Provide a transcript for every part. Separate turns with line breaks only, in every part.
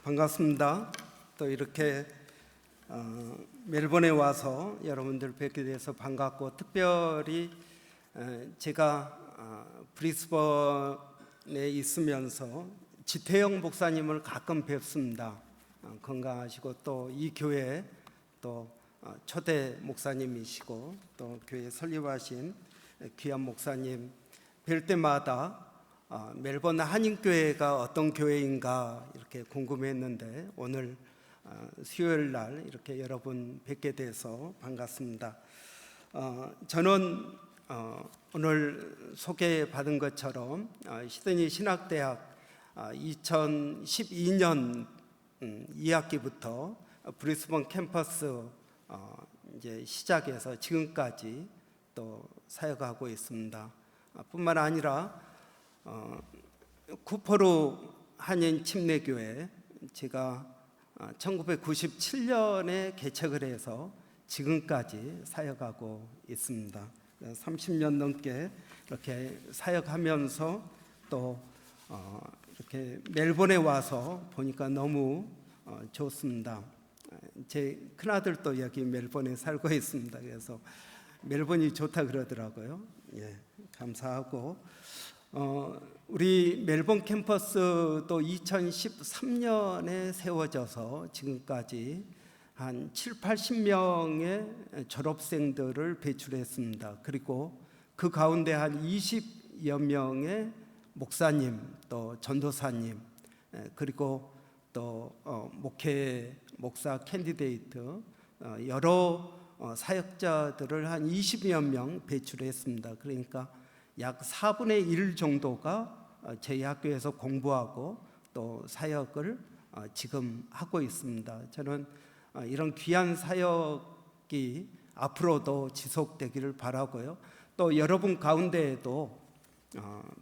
반갑습니다. 또 이렇게 멜번에 와서 여러분들 뵙게 돼서 반갑고, 특별히 제가 브리스번에 있으면서 지태영 목사님을 가끔 뵙습니다. 건강하시고 또 이 교회 또 초대 목사님이시고 또 교회 설립하신 귀한 목사님 뵐 때마다 멜번 한인교회가 어떤 교회인가 이렇게 궁금했는데, 오늘 수요일 날 이렇게 여러분 뵙게 돼서 반갑습니다. 저는 오늘 소개받은 것처럼 시드니 신학대학 2012년 2학기부터 브리스번 캠퍼스 이제 시작해서 지금까지 또 사역하고 있습니다. 뿐만 아니라 쿠퍼루 한인 침례교회 제가 1997년에 개척을 해서 지금까지 사역하고 있습니다. 30년 넘게 이렇게 사역하면서 또 이렇게 멜번에 와서 보니까 너무 좋습니다. 제 큰아들도 여기 멜번에 살고 있습니다. 그래서 멜번이 좋다 그러더라고요. 예, 감사하고, 우리 멜번 캠퍼스도 2013년에 세워져서 지금까지 한 7, 80명의 졸업생들을 배출했습니다. 그리고 그 가운데 한 20여 명의 목사님, 또 전도사님, 그리고 또 목사 캔디데이트, 여러 사역자들을 한 20여 명 배출했습니다. 그러니까 약 4분의 1 정도가 저희 학교에서 공부하고 또 사역을 지금 하고 있습니다. 저는 이런 귀한 사역이 앞으로도 지속되기를 바라고요. 또 여러분 가운데에도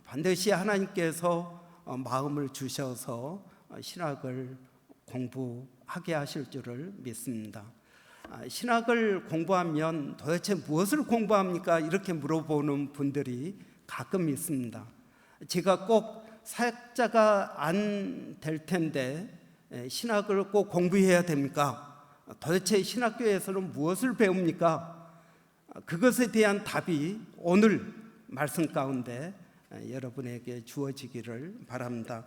반드시 하나님께서 마음을 주셔서 신학을 공부하게 하실 줄을 믿습니다. 신학을 공부하면 도대체 무엇을 공부합니까? 이렇게 물어보는 분들이 가끔 있습니다. 제가 꼭 사역자가 안 될 텐데 신학을 꼭 공부해야 됩니까? 도대체 신학교에서는 무엇을 배웁니까? 그것에 대한 답이 오늘 말씀 가운데 여러분에게 주어지기를 바랍니다.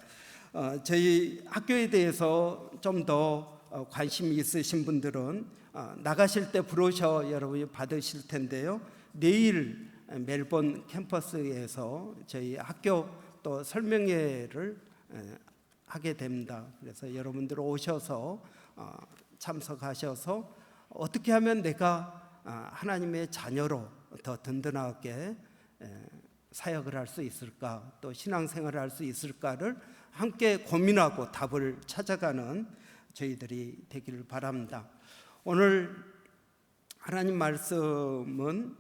저희 학교에 대해서 좀 더 관심이 있으신 분들은 나가실 때 브로셔 여러분이 받으실 텐데요. 내일 멜번 캠퍼스에서 저희 학교 또 설명회를 하게 됩니다. 그래서 여러분들 오셔서 참석하셔서 어떻게 하면 내가 하나님의 자녀로 더 든든하게 사역을 할 수 있을까, 또 신앙생활을 할 수 있을까를 함께 고민하고 답을 찾아가는 저희들이 되기를 바랍니다. 오늘 하나님 말씀은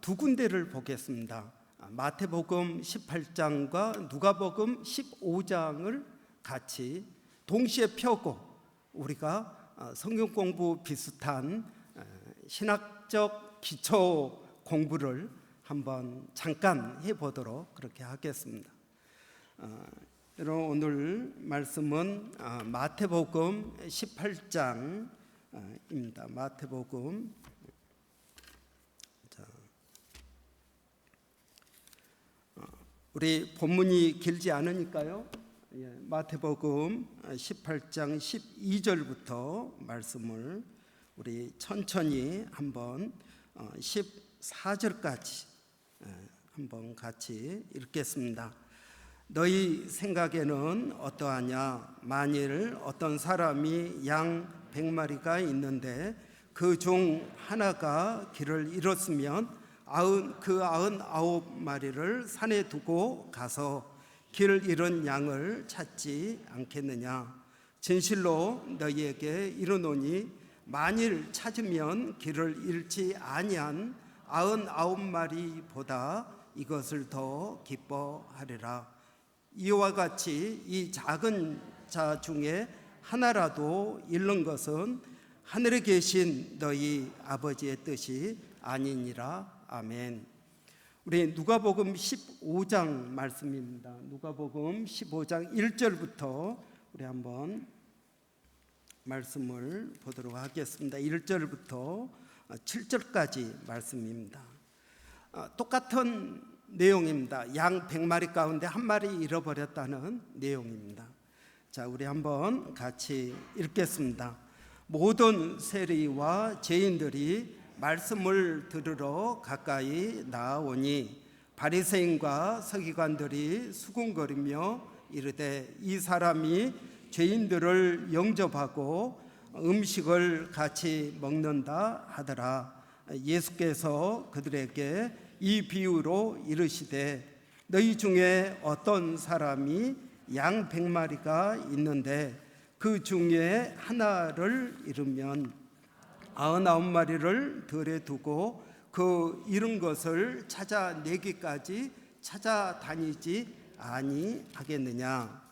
두 군데를 보겠습니다. 마태복음 18장과 누가복음 15장을 같이 동시에 펴고 우리가 성경 공부 비슷한 신학적 기초 공부를 한번 잠깐 해보도록 그렇게 하겠습니다. 여러분, 오늘 말씀은 마태복음 18장입니다. 마태복음, 우리 본문이 길지 않으니까요, 마태복음 18장 12절부터 말씀을 우리 천천히 한번 14절까지 한번 같이 읽겠습니다. 너희 생각에는 어떠하냐? 만일 어떤 사람이 양 100마리가 있는데 그 중 하나가 길을 잃었으면 그 99마리를 산에 두고 가서 길을 잃은 양을 찾지 않겠느냐? 진실로 너희에게 이르노니 만일 찾으면 길을 잃지 아니한 99마리보다 이것을 더 기뻐하리라. 이와 같이 이 작은 자 중에 하나라도 잃는 것은 하늘에 계신 너희 아버지의 뜻이 아니니라. 아멘. 우리 누가복음 15장 말씀입니다. 누가복음 15장 1절부터 우리 한번 말씀을 보도록 하겠습니다. 1절부터 7절까지 말씀입니다. 똑같은 내용입니다. 양 100마리 가운데 한 마리 잃어버렸다는 내용입니다. 자, 우리 한번 같이 읽겠습니다. 모든 세리와 죄인들이 말씀을 들으러 가까이 나아오니 바리새인과 서기관들이 수군거리며 이르되 이 사람이 죄인들을 영접하고 음식을 같이 먹는다 하더라. 예수께서 그들에게 이 비유로 이르시되 너희 중에 어떤 사람이 양 100마리가 있는데 그 중에 하나를 잃으면 99마리를 들에 두고 그 잃은 것을 찾아내기까지 찾아다니지 아니하겠느냐.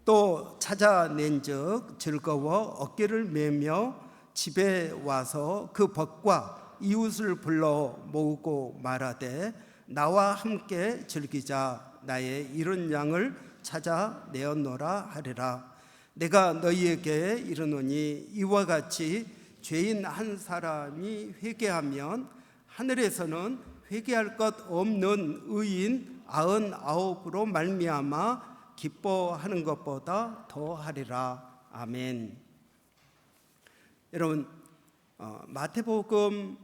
또 찾아낸즉 즐거워 어깨를 메며 집에 와서 그 벗과 이웃을 불러 모으고 말하되 나와 함께 즐기자. 나의 잃은 양을 찾아내었노라 하리라. 내가 너희에게 이르노니 이와 같이 죄인 한 사람이 회개하면 하늘에서는 회개할 것 없는 의인 99으로 말미암아 기뻐하는 것보다 더하리라. 아멘. 여러분, 마태복음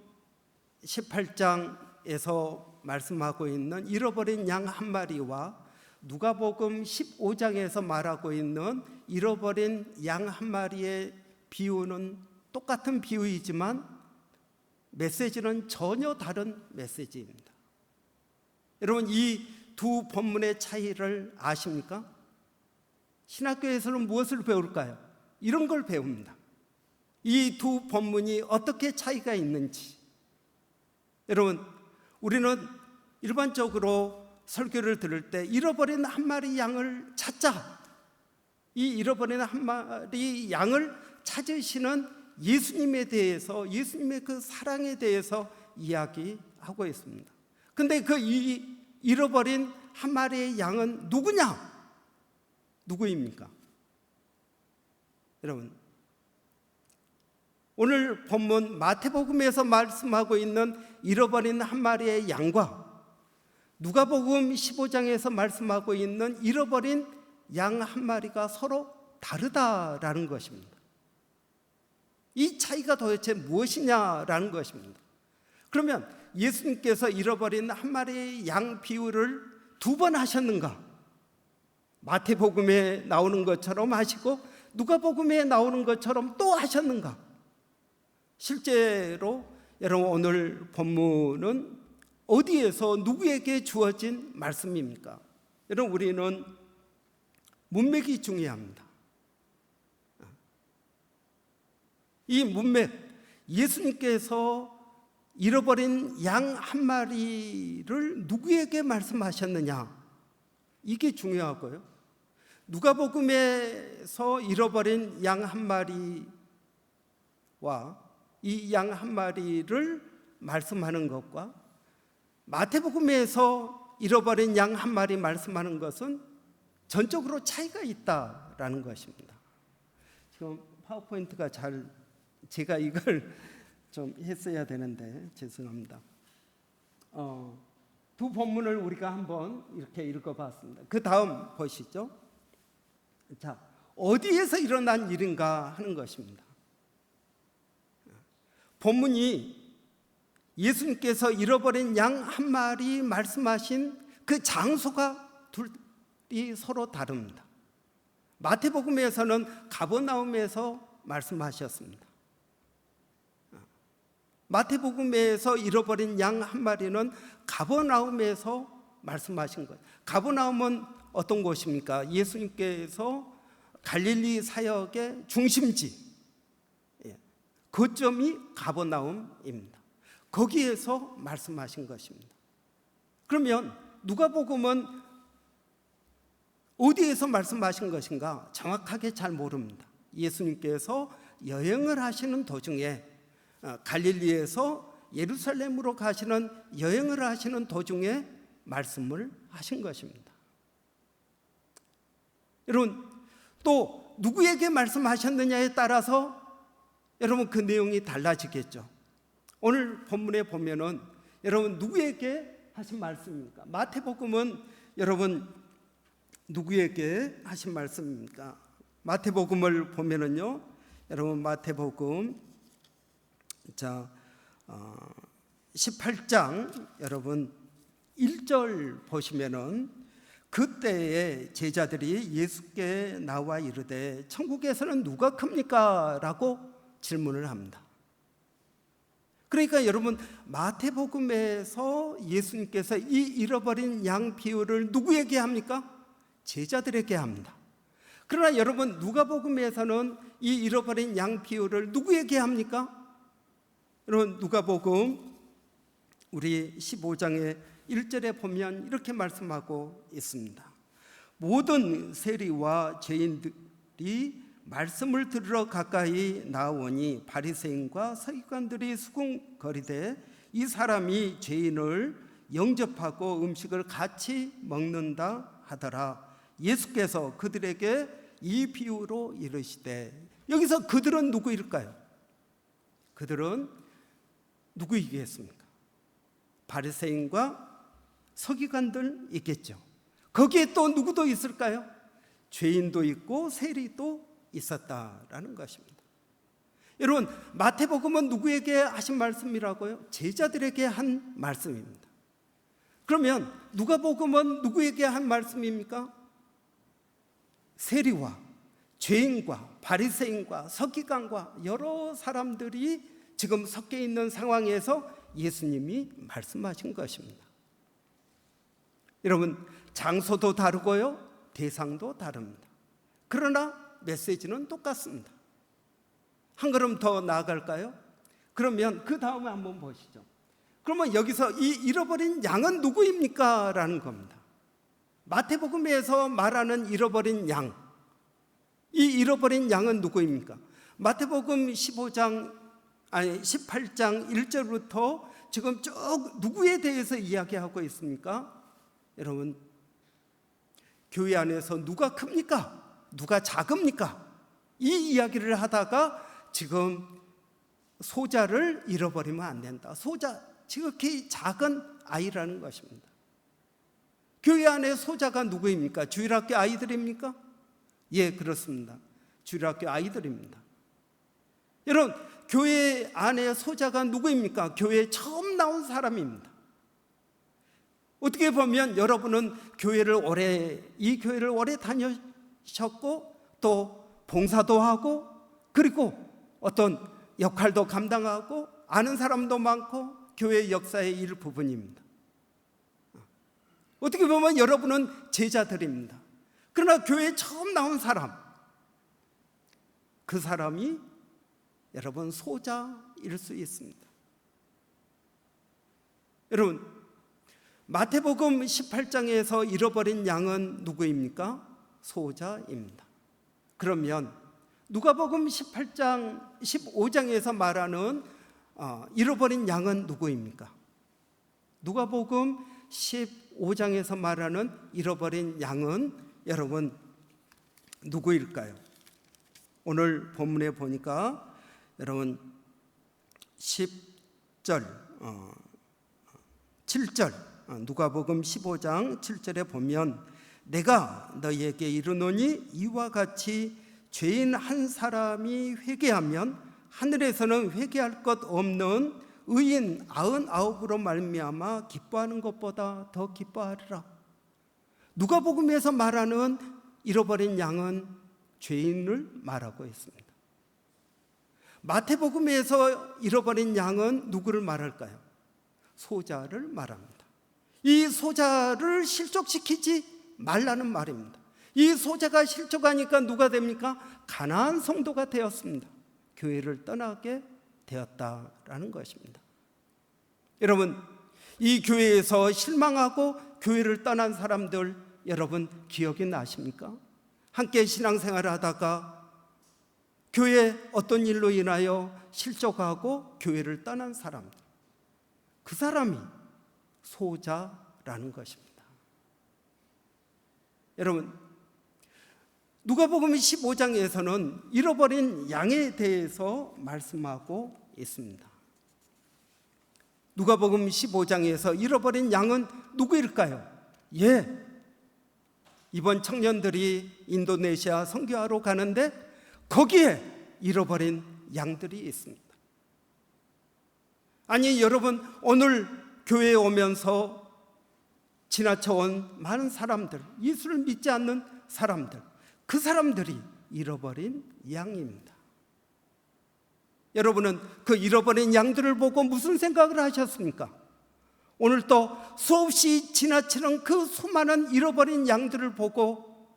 18장에서 말씀하고 있는 잃어버린 양 한 마리와 누가복음 15장에서 말하고 있는 잃어버린 양 한 마리의 비유는 똑같은 비유이지만 메시지는 전혀 다른 메시지입니다. 여러분, 이 두 본문의 차이를 아십니까? 신학교에서는 무엇을 배울까요? 이런 걸 배웁니다. 이 두 본문이 어떻게 차이가 있는지. 여러분, 우리는 일반적으로 설교를 들을 때 잃어버린 한 마리 양을 찾자. 이 잃어버린 한 마리 양을 찾으시는 예수님에 대해서, 예수님의 그 사랑에 대해서 이야기하고 있습니다. 근데 그 잃어버린 한 마리의 양은 누구냐? 누구입니까? 여러분, 오늘 본문 마태복음에서 말씀하고 있는 잃어버린 한 마리의 양과 누가복음 15장에서 말씀하고 있는 잃어버린 양 한 마리가 서로 다르다라는 것입니다. 이 차이가 도대체 무엇이냐라는 것입니다. 그러면 예수님께서 잃어버린 한 마리의 양 비유를 2번 하셨는가? 마태복음에 나오는 것처럼 하시고 누가복음에 나오는 것처럼 또 하셨는가? 실제로 여러분, 오늘 본문은 어디에서 누구에게 주어진 말씀입니까? 여러분, 우리는 문맥이 중요합니다. 이 문맥, 예수님께서 잃어버린 양 한 마리를 누구에게 말씀하셨느냐, 이게 중요하고요. 누가복음에서 잃어버린 양 한 마리와 이 양 한 마리를 말씀하는 것과 마태복음에서 잃어버린 양 한 마리 말씀하는 것은 전적으로 차이가 있다라는 것입니다. 지금 파워포인트가 제가 이걸 좀 했어야 되는데 죄송합니다. 두 본문을 우리가 한번 이렇게 읽어봤습니다. 그 다음 보시죠. 자, 어디에서 일어난 일인가 하는 것입니다. 본문이 예수님께서 잃어버린 양 한 마리 말씀하신 그 장소가 둘이 서로 다릅니다. 마태복음에서는 가버나움에서 말씀하셨습니다. 마태복음에서 잃어버린 양 한 마리는 가버나움에서 말씀하신 거예요. 가버나움은 어떤 곳입니까? 예수님께서 갈릴리 사역의 중심지, 거점이 가버나움입니다. 거기에서 말씀하신 것입니다. 그러면 누가복음은 어디에서 말씀하신 것인가? 정확하게 잘 모릅니다. 예수님께서 여행을 하시는 도중에, 갈릴리에서 예루살렘으로 가시는 여행을 하시는 도중에 말씀을 하신 것입니다. 여러분, 또 누구에게 말씀하셨느냐에 따라서 여러분 그 내용이 달라지겠죠. 오늘 본문에 보면은 여러분 누구에게 하신 말씀입니까? 마태복음은 여러분 누구에게 하신 말씀입니까? 마태복음을 보면은요, 여러분 마태복음 18장 여러분 1절 보시면은 그때에 제자들이 예수께 나와 이르되 천국에서는 누가 큽니까? 라고 질문을 합니다. 그러니까 여러분 마태복음에서 예수님께서 이 잃어버린 양 비유를 누구에게 합니까? 제자들에게 합니다. 그러나 여러분 누가복음에서는 이 잃어버린 양 비유를 누구에게 합니까? 여러분 누가복음 우리 15장의 1절에 보면 이렇게 말씀하고 있습니다. 모든 세리와 죄인들이 말씀을 들으러 가까이 나오니 바리새인과 서기관들이 수군거리되 이 사람이 죄인을 영접하고 음식을 같이 먹는다 하더라. 예수께서 그들에게 이 비유로 이르시되, 여기서 그들은 누구일까요? 그들은 누구이겠습니까? 바리새인과 서기관들 있겠죠. 거기에 또 누구도 있을까요? 죄인도 있고 세리도 있었다라는 것입니다. 여러분 마태복음은 누구에게 하신 말씀이라고요? 제자들에게 한 말씀입니다. 그러면 누가복음은 누구에게 한 말씀입니까? 세리와 죄인과 바리새인과 서기관과 여러 사람들이 지금 섞여 있는 상황에서 예수님이 말씀하신 것입니다. 여러분 장소도 다르고요, 대상도 다릅니다. 그러나 메시지는 똑같습니다. 한 걸음 더 나아갈까요? 그러면 그 다음에 한번 보시죠. 그러면 여기서 이 잃어버린 양은 누구입니까? 라는 겁니다. 마태복음에서 말하는 잃어버린 양, 이 잃어버린 양은 누구입니까? 마태복음 18장 1절부터 지금 쭉 누구에 대해서 이야기하고 있습니까? 여러분 교회 안에서 누가 큽니까? 누가 작습니까? 이 이야기를 하다가 지금 소자를 잃어버리면 안 된다. 소자, 지극히 작은 아이라는 것입니다. 교회 안에 소자가 누구입니까? 주일학교 아이들입니까? 예, 그렇습니다. 주일학교 아이들입니다. 여러분 교회 안에 소자가 누구입니까? 교회에 처음 나온 사람입니다. 어떻게 보면 여러분은 이 교회를 오래 다니셨고 또 봉사도 하고 그리고 어떤 역할도 감당하고 아는 사람도 많고 교회 역사의 일부분입니다. 어떻게 보면 여러분은 제자들입니다. 그러나 교회에 처음 나온 사람, 그 사람이 여러분 소자일 수 있습니다. 여러분 마태복음 18장에서 잃어버린 양은 누구입니까? 소자입니다. 그러면 누가복음 18장 15장에서 말하는 잃어버린 양은 누구입니까? 누가복음 15장에서 말하는 잃어버린 양은 여러분 누구일까요? 오늘 본문에 보니까 여러분 10절 7절 누가복음 15장 7절에 보면 내가 너희에게 이르노니 이와 같이 죄인 한 사람이 회개하면 하늘에서는 회개할 것 없는 의인 99으로 말미암아 기뻐하는 것보다 더 기뻐하리라. 누가복음에서 말하는 잃어버린 양은 죄인을 말하고 있습니다. 마태복음에서 잃어버린 양은 누구를 말할까요? 소자를 말합니다. 이 소자를 실족시키지 말라는 말입니다. 이 소자가 실족하니까 누가 됩니까? 가나안 성도가 되었습니다. 교회를 떠나게 되었다라는 것입니다. 여러분 이 교회에서 실망하고 교회를 떠난 사람들 여러분 기억이 나십니까? 함께 신앙생활을 하다가 교회 어떤 일로 인하여 실족하고 교회를 떠난 사람들, 그 사람이 소자라는 것입니다. 여러분 누가복음 15장에서는 잃어버린 양에 대해서 말씀하고 있습니다. 누가복음 15장에서 잃어버린 양은 누구일까요? 이번 청년들이 인도네시아 선교하러 가는데 거기에 잃어버린 양들이 있습니다. 아니 여러분, 오늘 교회에 오면서 지나쳐온 많은 사람들, 예수를 믿지 않는 사람들, 그 사람들이 잃어버린 양입니다. 여러분은 그 잃어버린 양들을 보고 무슨 생각을 하셨습니까? 오늘 또 수없이 지나치는 그 수많은 잃어버린 양들을 보고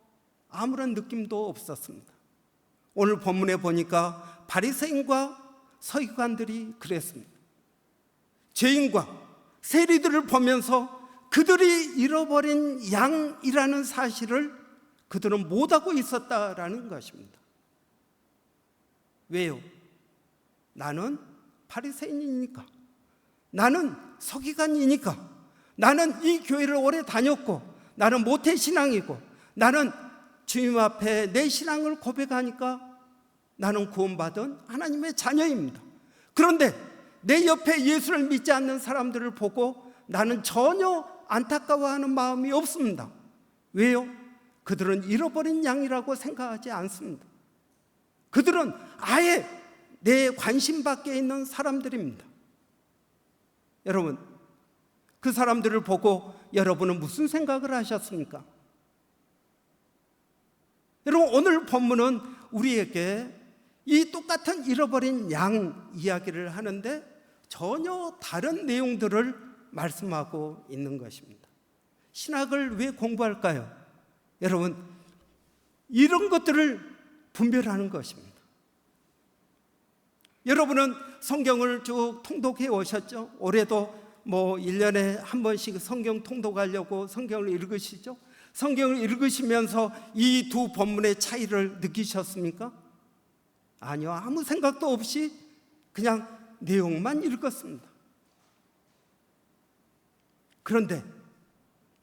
아무런 느낌도 없었습니다. 오늘 본문에 보니까 바리새인과 서기관들이 그랬습니다. 죄인과 세리들을 보면서 그들이 잃어버린 양이라는 사실을 그들은 못하고 있었다라는 것입니다. 왜요? 나는 바리새인이니까, 나는 서기관이니까, 나는 이 교회를 오래 다녔고, 나는 모태신앙이고, 나는 주님 앞에 내 신앙을 고백하니까 나는 구원받은 하나님의 자녀입니다. 그런데 내 옆에 예수를 믿지 않는 사람들을 보고 나는 전혀 안타까워하는 마음이 없습니다. 왜요? 그들은 잃어버린 양이라고 생각하지 않습니다. 그들은 아예 내 관심 밖에 있는 사람들입니다. 여러분, 그 사람들을 보고 여러분은 무슨 생각을 하셨습니까? 여러분, 오늘 본문은 우리에게 이 똑같은 잃어버린 양 이야기를 하는데 전혀 다른 내용들을 말씀하고 있는 것입니다. 신학을 왜 공부할까요? 여러분, 이런 것들을 분별하는 것입니다. 여러분은 성경을 쭉 통독해 오셨죠? 올해도 1년에 한 번씩 성경 통독하려고 성경을 읽으시죠? 성경을 읽으시면서 이 두 본문의 차이를 느끼셨습니까? 아니요, 아무 생각도 없이 그냥 내용만 읽었습니다. 그런데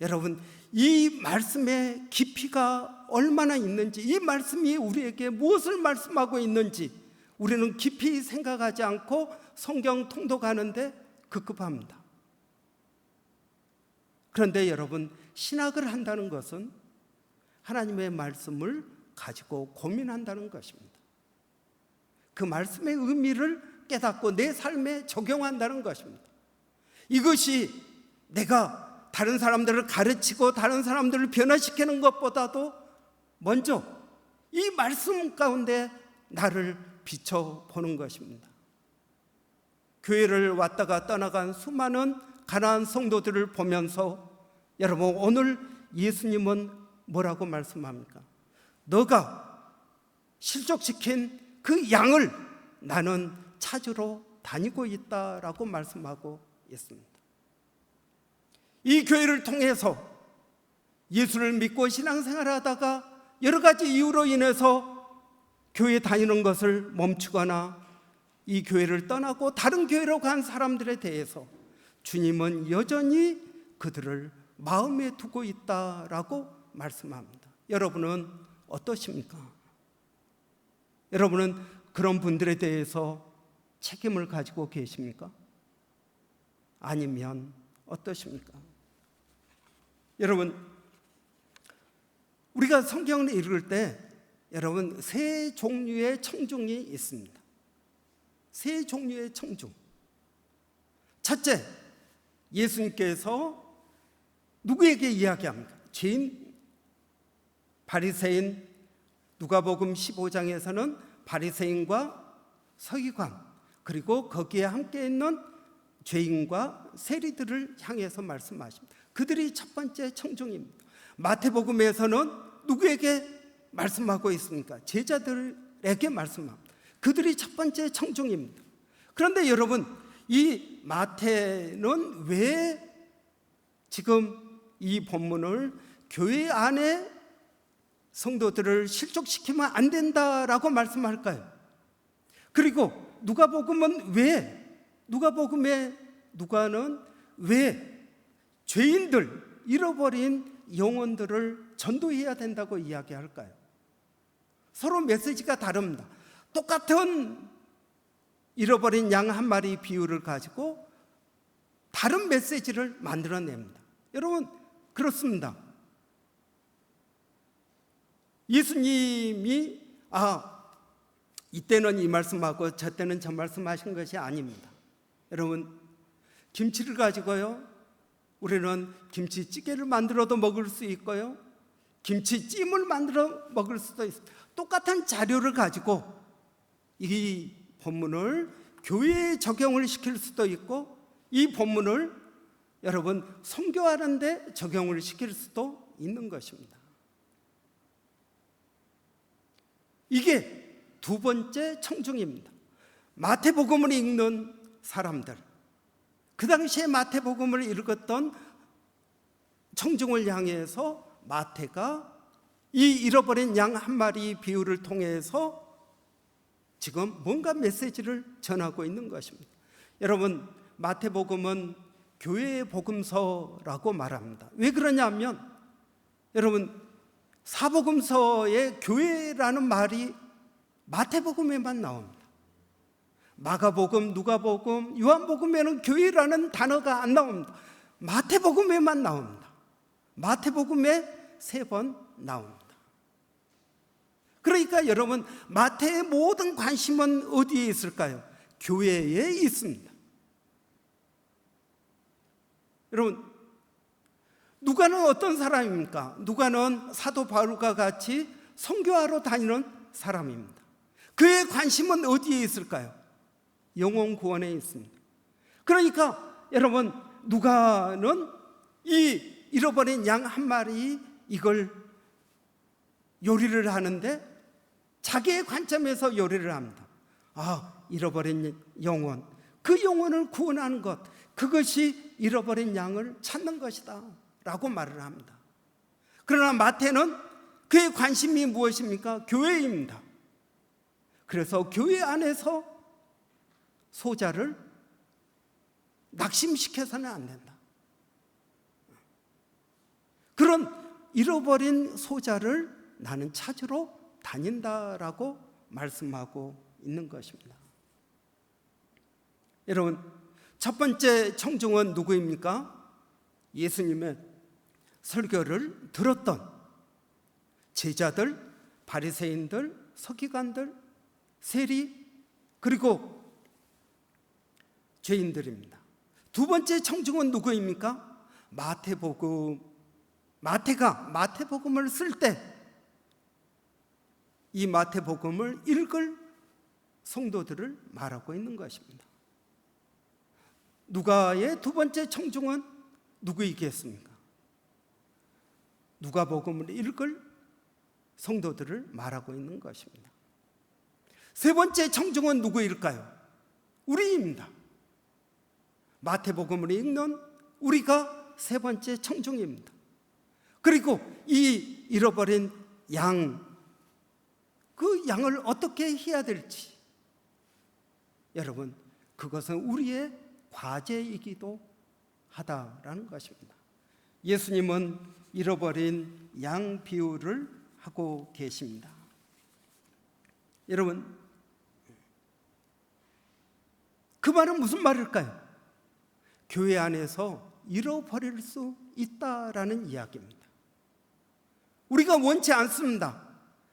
여러분, 이 말씀의 깊이가 얼마나 있는지, 이 말씀이 우리에게 무엇을 말씀하고 있는지 우리는 깊이 생각하지 않고 성경 통독하는데 급급합니다. 그런데 여러분, 신학을 한다는 것은 하나님의 말씀을 가지고 고민한다는 것입니다. 그 말씀의 의미를 깨닫고 내 삶에 적용한다는 것입니다. 이것이 내가 다른 사람들을 가르치고 다른 사람들을 변화시키는 것보다도 먼저 이 말씀 가운데 나를 비춰보는 것입니다. 교회를 왔다가 떠나간 수많은 가난한 성도들을 보면서 여러분, 오늘 예수님은 뭐라고 말씀합니까? 너가 실족시킨 그 양을 나는 찾으러 다니고 있다라고 말씀하고 있습니다. 이 교회를 통해서 예수를 믿고 신앙생활을 하다가 여러 가지 이유로 인해서 교회 다니는 것을 멈추거나 이 교회를 떠나고 다른 교회로 간 사람들에 대해서 주님은 여전히 그들을 마음에 두고 있다라고 말씀합니다. 여러분은 어떠십니까? 여러분은 그런 분들에 대해서 책임을 가지고 계십니까? 아니면 어떠십니까? 여러분, 우리가 성경을 읽을 때 여러분, 세 종류의 청중이 있습니다. 세 종류의 청중. 첫째, 예수님께서 누구에게 이야기합니까? 죄인, 바리새인. 누가복음 15장에서는 바리새인과 서기관, 그리고 거기에 함께 있는 죄인과 세리들을 향해서 말씀하십니다. 그들이 첫 번째 청중입니다. 마태복음에서는 누구에게 말씀하고 있습니까? 제자들에게 말씀합니다. 그들이 첫 번째 청중입니다. 그런데 여러분, 이 마태는 왜 지금 이 본문을 교회 안에 성도들을 실족시키면 안 된다라고 말씀할까요? 그리고 누가복음은 누가복음의 누가는 왜 죄인들, 잃어버린 영혼들을 전도해야 된다고 이야기할까요? 서로 메시지가 다릅니다. 똑같은 잃어버린 양 한 마리 비유를 가지고 다른 메시지를 만들어냅니다. 여러분, 그렇습니다. 예수님이 이때는 이 말씀하고 저 때는 저 말씀하신 것이 아닙니다. 여러분, 김치를 가지고요, 우리는 김치찌개를 만들어도 먹을 수 있고요, 김치찜을 만들어 먹을 수도 있습니다. 똑같은 자료를 가지고 이 본문을 교회에 적용을 시킬 수도 있고, 이 본문을 여러분 선교하는 데 적용을 시킬 수도 있는 것입니다. 이게 두 번째 청중입니다. 마태복음을 읽는 사람들, 그 당시에 마태복음을 읽었던 청중을 향해서 마태가 이 잃어버린 양 한 마리 비유를 통해서 지금 뭔가 메시지를 전하고 있는 것입니다. 여러분, 마태복음은 교회의 복음서라고 말합니다. 왜 그러냐면, 여러분, 사복음서에 교회라는 말이 마태복음에만 나옵니다. 마가복음, 누가복음, 요한복음에는 교회라는 단어가 안 나옵니다. 마태복음에만 나옵니다. 마태복음에 3번 나옵니다. 그러니까 여러분, 마태의 모든 관심은 어디에 있을까요? 교회에 있습니다. 여러분, 누가는 어떤 사람입니까? 누가는 사도 바울과 같이 선교하러 다니는 사람입니다. 그의 관심은 어디에 있을까요? 영혼 구원에 있습니다. 그러니까 여러분, 누가는 이 잃어버린 양 한 마리 이걸 요리를 하는데 자기의 관점에서 요리를 합니다. 잃어버린 영혼, 그 영혼을 구원하는 것, 그것이 잃어버린 양을 찾는 것이다 라고 말을 합니다. 그러나 마태는 그의 관심이 무엇입니까? 교회입니다. 그래서 교회 안에서 소자를 낙심시켜서는 안 된다. 그런 잃어버린 소자를 나는 찾으러 다닌다라고 말씀하고 있는 것입니다. 여러분, 첫 번째 청중은 누구입니까? 예수님의 설교를 들었던 제자들, 바리새인들, 서기관들, 세리, 그리고 죄인들입니다. 두 번째 청중은 누구입니까? 마태가 마태복음을 쓸 때 이 마태복음을 읽을 성도들을 말하고 있는 것입니다. 누가의 두 번째 청중은 누구이겠습니까? 누가복음을 읽을 성도들을 말하고 있는 것입니다. 세 번째 청중은 누구일까요? 우리입니다. 마태복음을 읽는 우리가 세 번째 청중입니다. 그리고 이 잃어버린 양, 그 양을 어떻게 해야 될지, 여러분, 그것은 우리의 과제이기도 하다라는 것입니다. 예수님은 잃어버린 양 비유를 하고 계십니다. 여러분, 그 말은 무슨 말일까요? 교회 안에서 잃어버릴 수 있다라는 이야기입니다. 우리가 원치 않습니다.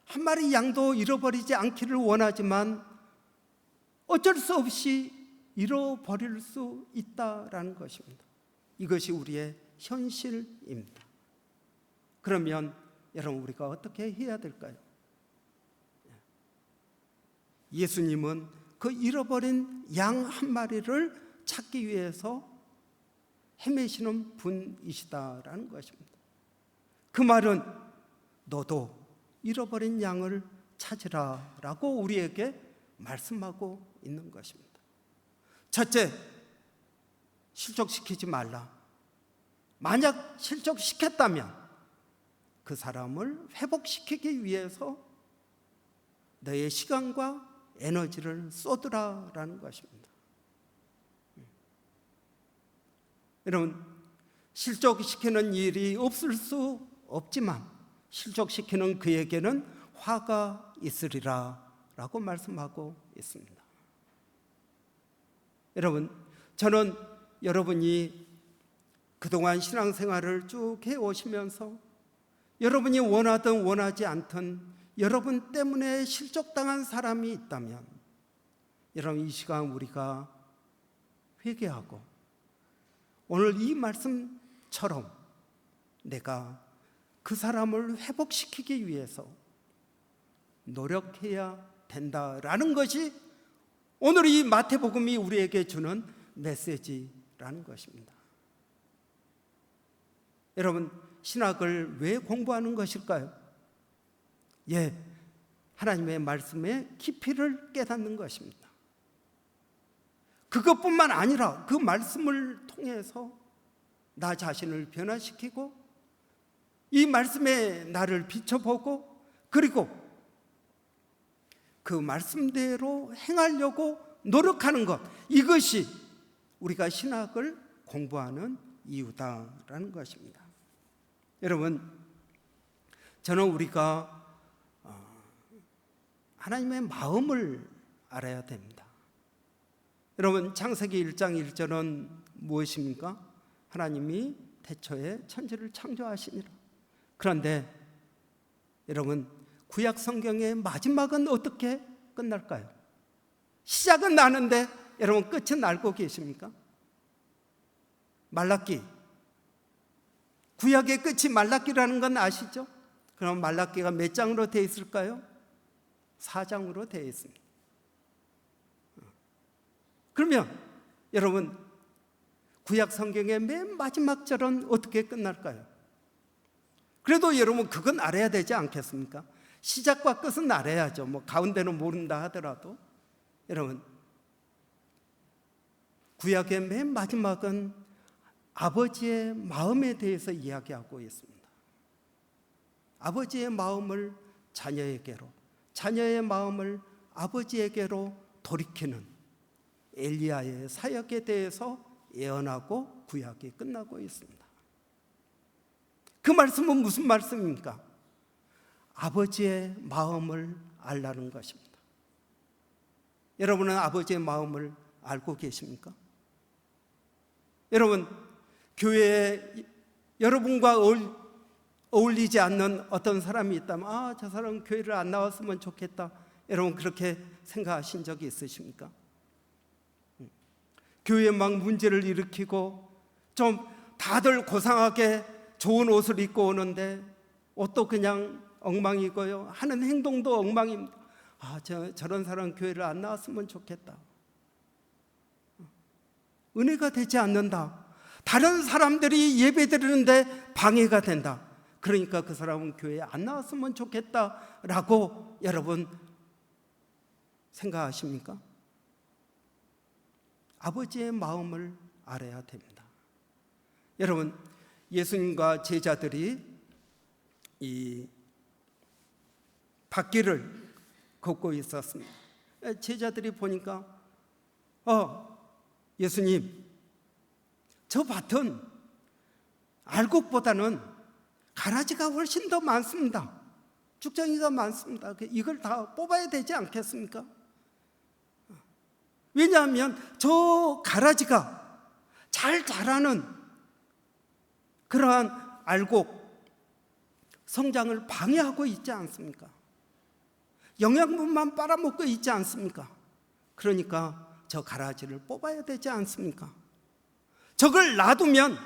한 마리 양도 잃어버리지 않기를 원하지만 어쩔 수 없이 잃어버릴 수 있다라는 것입니다. 이것이 우리의 현실입니다. 그러면 여러분, 우리가 어떻게 해야 될까요? 예수님은 그 잃어버린 양 한 마리를 찾기 위해서 헤매시는 분이시다라는 것입니다. 그 말은 너도 잃어버린 양을 찾으라라고 우리에게 말씀하고 있는 것입니다. 첫째, 실족시키지 말라. 만약 실족시켰다면 그 사람을 회복시키기 위해서 너의 시간과 에너지를 쏟으라라는 것입니다. 여러분, 실족시키는 일이 없을 수 없지만 실족시키는 그에게는 화가 있으리라 라고 말씀하고 있습니다. 여러분, 저는 여러분이 그동안 신앙생활을 쭉 해오시면서 여러분이 원하든 원하지 않든 여러분 때문에 실족당한 사람이 있다면 여러분, 이 시간 우리가 회개하고 오늘 이 말씀처럼 내가 그 사람을 회복시키기 위해서 노력해야 된다라는 것이 오늘 이 마태복음이 우리에게 주는 메시지라는 것입니다. 여러분, 신학을 왜 공부하는 것일까요? 하나님의 말씀의 깊이를 깨닫는 것입니다. 그것뿐만 아니라 그 말씀을 통해서 나 자신을 변화시키고 이 말씀에 나를 비춰보고 그리고 그 말씀대로 행하려고 노력하는 것, 이것이 우리가 신학을 공부하는 이유다라는 것입니다. 여러분, 저는 우리가 하나님의 마음을 알아야 됩니다. 여러분, 창세기 1장 1절은 무엇입니까? 하나님이 태초에 천지를 창조하시니라. 그런데 여러분, 구약 성경의 마지막은 어떻게 끝날까요? 시작은 나는데 여러분, 끝은 알고 계십니까? 말라기, 구약의 끝이 말라기라는 건 아시죠? 그럼 말라기가 몇 장으로 되어 있을까요? 4장으로 되어 있습니다. 그러면 여러분, 구약 성경의 맨 마지막 절은 어떻게 끝날까요? 그래도 여러분, 그건 알아야 되지 않겠습니까? 시작과 끝은 알아야죠. 가운데는 모른다 하더라도. 여러분, 구약의 맨 마지막은 아버지의 마음에 대해서 이야기하고 있습니다. 아버지의 마음을 자녀에게로, 자녀의 마음을 아버지에게로 돌이키는 엘리야의 사역에 대해서 예언하고 구약이 끝나고 있습니다. 그 말씀은 무슨 말씀입니까? 아버지의 마음을 알라는 것입니다. 여러분은 아버지의 마음을 알고 계십니까? 여러분, 교회에 여러분과 어울리지 않는 어떤 사람이 있다면 저 사람은 교회를 안 나왔으면 좋겠다, 여러분 그렇게 생각하신 적이 있으십니까? 교회에 막 문제를 일으키고 좀 다들 고상하게 좋은 옷을 입고 오는데 옷도 그냥 엉망이고요, 하는 행동도 엉망입니다. 저런 사람 교회를 안 나왔으면 좋겠다. 은혜가 되지 않는다. 다른 사람들이 예배드리는데 방해가 된다. 그러니까 그 사람은 교회에 안 나왔으면 좋겠다라고 여러분 생각하십니까? 아버지의 마음을 알아야 됩니다. 여러분, 예수님과 제자들이 이 밭길을 걷고 있었습니다. 제자들이 보니까 예수님, 저 밭은 알곡보다는 가라지가 훨씬 더 많습니다. 쭉정이가 많습니다. 이걸 다 뽑아야 되지 않겠습니까? 왜냐하면 저 가라지가 잘 자라는 그러한 알곡 성장을 방해하고 있지 않습니까? 영양분만 빨아먹고 있지 않습니까? 그러니까 저 가라지를 뽑아야 되지 않습니까? 저걸 놔두면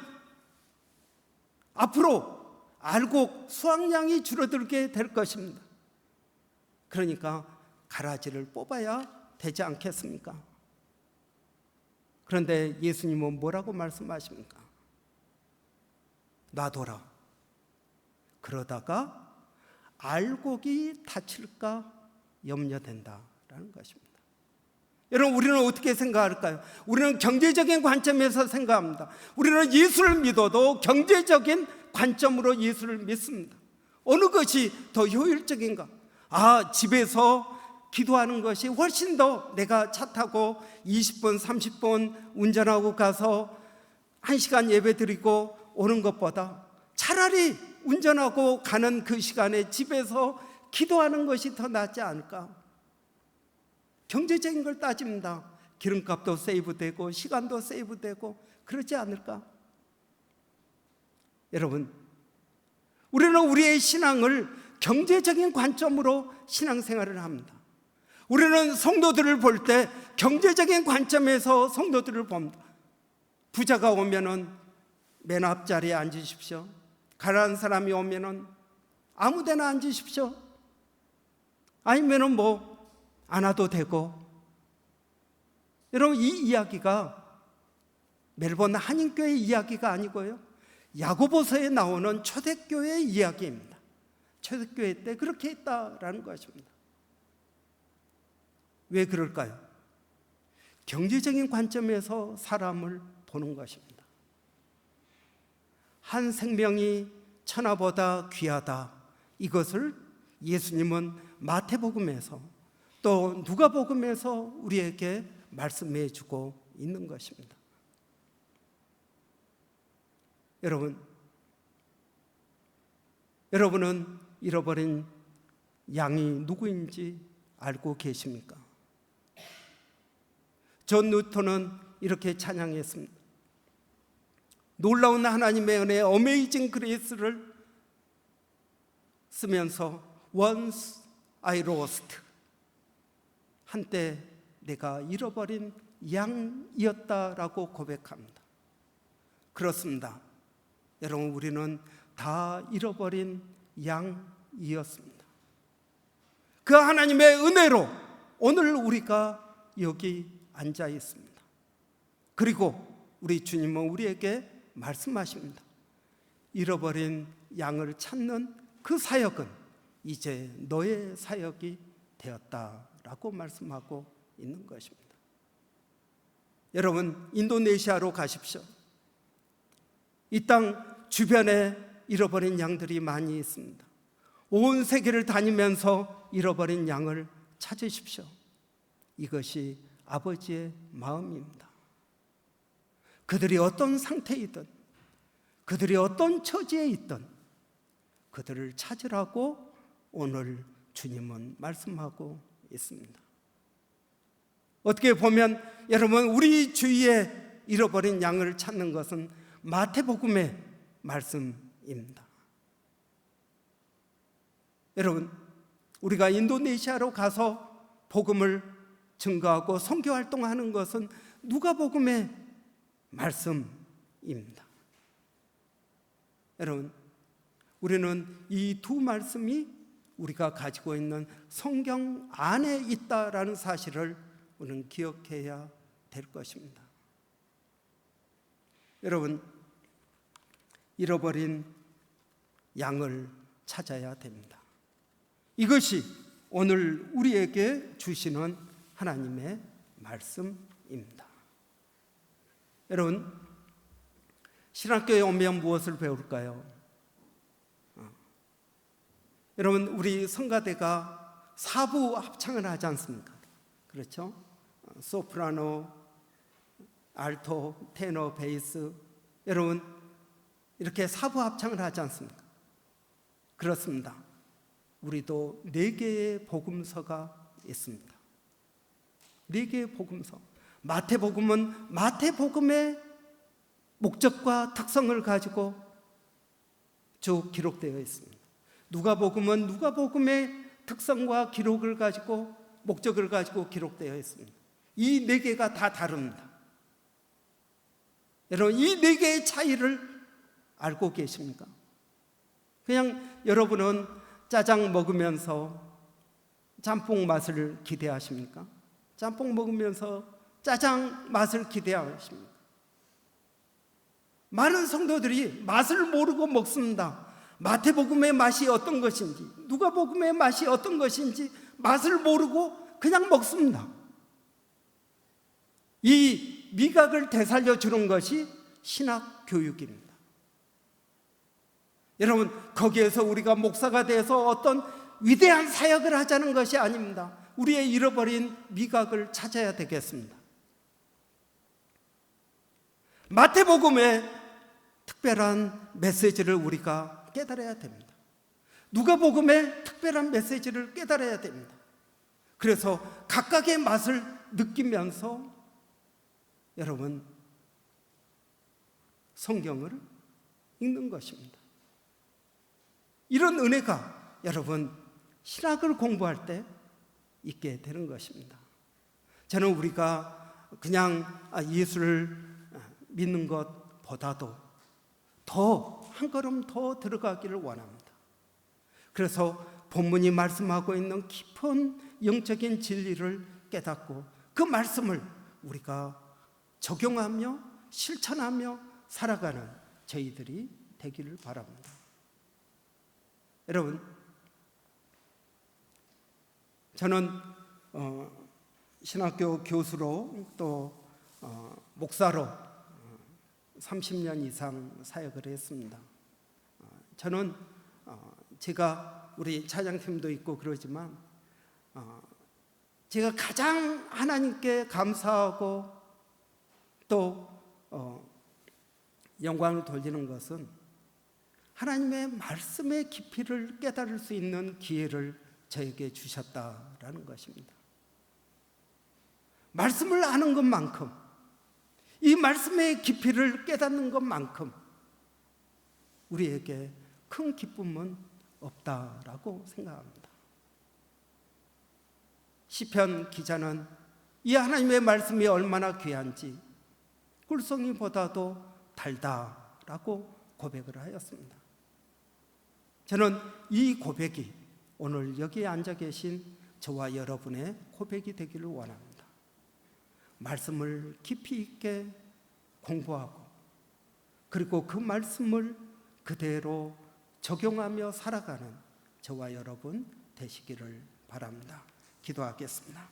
앞으로 알곡 수확량이 줄어들게 될 것입니다. 그러니까 가라지를 뽑아야 되지 않겠습니까? 그런데 예수님은 뭐라고 말씀하십니까? 놔둬라. 그러다가 알곡이 다칠까 염려된다라는 것입니다. 여러분, 우리는 어떻게 생각할까요? 우리는 경제적인 관점에서 생각합니다. 우리는 예수를 믿어도 경제적인 관점으로 예수를 믿습니다. 어느 것이 더 효율적인가? 집에서 기도하는 것이 훨씬 더, 내가 차 타고 20분, 30분 운전하고 가서 1시간 예배 드리고 오는 것보다 차라리 운전하고 가는 그 시간에 집에서 기도하는 것이 더 낫지 않을까? 경제적인 걸 따집니다. 기름값도 세이브되고 시간도 세이브되고 그러지 않을까? 여러분, 우리는 우리의 신앙을 경제적인 관점으로 신앙생활을 합니다. 우리는 성도들을 볼 때 경제적인 관점에서 성도들을 봅니다. 부자가 오면은 맨 앞자리에 앉으십시오. 가난한 사람이 오면은 아무데나 앉으십시오. 아니면은 뭐 안 와도 되고. 여러분, 이 이야기가 멜번 한인교회 이야기가 아니고요, 야고보서에 나오는 초대교회 이야기입니다. 초대교회 때 그렇게 했다라는 것입니다. 왜 그럴까요? 경제적인 관점에서 사람을 보는 것입니다. 한 생명이 천하보다 귀하다, 이것을 예수님은 마태복음에서 또 누가복음에서 우리에게 말씀해 주고 있는 것입니다. 여러분은 잃어버린 양이 누구인지 알고 계십니까? 존 뉴턴은 이렇게 찬양했습니다. 놀라운 하나님의 은혜, 어메이징 그레이스를 쓰면서 Once I lost, 한때 내가 잃어버린 양이었다라고 고백합니다. 그렇습니다. 여러분, 우리는 다 잃어버린 양이었습니다. 그 하나님의 은혜로 오늘 우리가 여기 앉아 있습니다. 그리고 우리 주님은 우리에게 말씀하십니다. 잃어버린 양을 찾는 그 사역은 이제 너의 사역이 되었다라고 말씀하고 있는 것입니다. 여러분, 인도네시아로 가십시오. 이 땅 주변에 잃어버린 양들이 많이 있습니다. 온 세계를 다니면서 잃어버린 양을 찾으십시오. 이것이 아버지의 마음입니다. 그들이 어떤 상태이든, 그들이 어떤 처지에 있든 그들을 찾으라고 오늘 주님은 말씀하고 있습니다. 어떻게 보면 여러분, 우리 주위에 잃어버린 양을 찾는 것은 마태복음의 말씀입니다. 여러분, 우리가 인도네시아로 가서 복음을 증거하고 선교 활동하는 것은 누가복음의 말씀입니다. 여러분, 우리는 이 두 말씀이 우리가 가지고 있는 성경 안에 있다라는 사실을 우리는 기억해야 될 것입니다. 여러분, 잃어버린 양을 찾아야 됩니다. 이것이 오늘 우리에게 주시는 하나님의 말씀입니다. 여러분, 신학교에 오면 무엇을 배울까요? 여러분, 우리 성가대가 4부 합창을 하지 않습니까? 그렇죠? 소프라노, 알토, 테너, 베이스. 여러분, 이렇게 4부 합창을 하지 않습니까? 그렇습니다. 우리도 4개의 복음서가 있습니다. 4개의 복음서. 마태복음은 마태복음의 목적과 특성을 가지고 쭉 기록되어 있습니다. 누가복음은 누가복음의 특성과 기록을 가지고, 목적을 가지고 기록되어 있습니다. 이 4개가 다 다릅니다. 여러분, 이 4개의 차이를 알고 계십니까? 그냥 여러분은 짜장 먹으면서 짬뽕 맛을 기대하십니까? 짬뽕 먹으면서 짜장 맛을 기대하십니까? 많은 성도들이 맛을 모르고 먹습니다. 마태복음의 맛이 어떤 것인지, 누가복음의 맛이 어떤 것인지 맛을 모르고 그냥 먹습니다. 이 미각을 되살려 주는 것이 신학 교육입니다. 여러분, 거기에서 우리가 목사가 돼서 어떤 위대한 사역을 하자는 것이 아닙니다. 우리의 잃어버린 미각을 찾아야 되겠습니다. 마태복음의 특별한 메시지를 우리가 깨달아야 됩니다. 누가복음의 특별한 특별한 메시지를 깨달아야 됩니다. 그래서 각각의 맛을 느끼면서 여러분 성경을 읽는 것입니다. 이런 은혜가 여러분 신학을 공부할 때 있게 되는 것입니다. 저는 우리가 그냥 예수를 믿는 것보다도 더 한 걸음 더 들어가기를 원합니다. 그래서 본문이 말씀하고 있는 깊은 영적인 진리를 깨닫고 그 말씀을 우리가 적용하며 실천하며 살아가는 저희들이 되기를 바랍니다. 여러분, 저는 신학교 교수로 또 목사로 30년 이상 사역을 했습니다. 저는 제가 우리 찬양팀도 있고 그러지만 제가 가장 하나님께 감사하고 또 영광을 돌리는 것은 하나님의 말씀의 깊이를 깨달을 수 있는 기회를 저에게 주셨다라는 것입니다. 말씀을 아는 것만큼, 이 말씀의 깊이를 깨닫는 것만큼 우리에게 큰 기쁨은 없다라고 생각합니다. 시편 기자는 이 하나님의 말씀이 얼마나 귀한지 꿀송이보다도 달다라고 고백을 하였습니다. 저는 이 고백이 오늘 여기 앉아 계신 저와 여러분의 고백이 되기를 원합니다. 말씀을 깊이 있게 공부하고 그리고 그 말씀을 그대로 적용하며 살아가는 저와 여러분 되시기를 바랍니다. 기도하겠습니다.